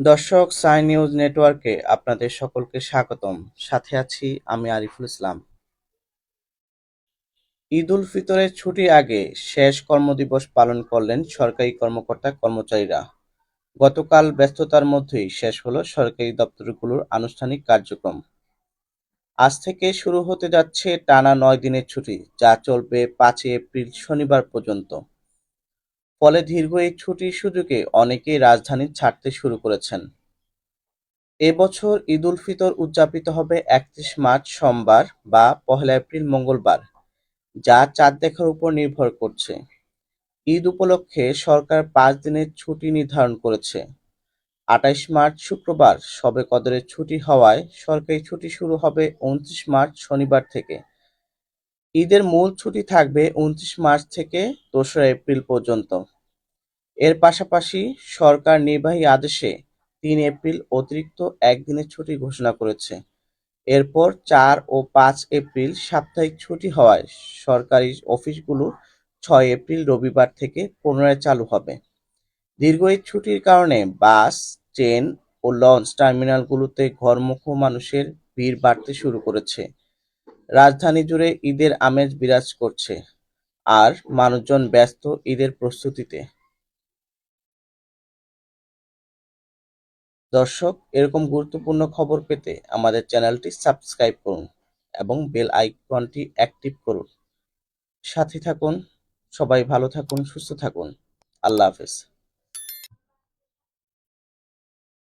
দর্শক, সাই নিউজ নেটওয়ার্কে আপনাদের সকলকে স্বাগতম। সাথে আছি আমি আরিফুল ইসলাম। ঈদ উল ফিতরের ছুটির আগে শেষ কর্মদিবস পালন করলেন সরকারি কর্মকর্তা-কর্মচারীরা। গতকাল ব্যস্ততার মধ্যেই শেষ হলো সরকারি দপ্তরগুলোর আনুষ্ঠানিক কার্যক্রম। আজ থেকে শুরু হতে যাচ্ছে টানা ৯ দিনের ছুটি, যা চলবে ৫ই এপ্রিল শনিবার পর্যন্ত। ফলে দীর্ঘ এই ছুটির সুযোগে অনেকেই রাজধানী ছাড়তে শুরু করেছেন। এবছর ঈদ উল ফিতর উদযাপিত হবে ৩১ মার্চ সোমবার বা পহেলা এপ্রিল মঙ্গলবার, যা চাঁদ দেখার উপর নির্ভর করছে। ঈদ উপলক্ষে সরকার ৫ দিনের ছুটি নির্ধারণ করেছে। ২৮ মার্চ শুক্রবার শবে কদরের ছুটি হওয়ায় সরকারি ছুটি শুরু হবে ২৯ মার্চ শনিবার থেকে। ঈদের মূল ছুটি থাকবে ২৯ মার্চ থেকে ২রা এপ্রিল পর্যন্ত। এর পাশাপাশি সরকার নির্বাহী আদেশে ৩ এপ্রিল অতিরিক্ত একদিনের ছুটি ঘোষণা করেছে। এরপর ৪ ও ৫ এপ্রিল সাপ্তাহিক ছুটি হওয়ায় সরকারি অফিসগুলো ৬ এপ্রিল রবিবার থেকে পুনরায় চালু হবে। দীর্ঘ এই ছুটির কারণে বাস, ট্রেন ও লঞ্চ টার্মিনালগুলোতে ঘরমুখো মানুষের ভিড় বাড়তে শুরু করেছে। রাজধানী জুড়ে ঈদের আমেজ বিরাজ করছে, আর মানুষজন ব্যস্ত ঈদের প্রস্তুতিতে। দর্শক, এরকম গুরুত্বপূর্ণ খবর পেতে আমাদের চ্যানেলটি সাবস্ক্রাইব করুন এবং বেল আইকনটি অ্যাক্টিভ করুন। সাথে থাকুন। সবাই ভালো থাকুন, সুস্থ থাকুন। আল্লাহ হাফেজ।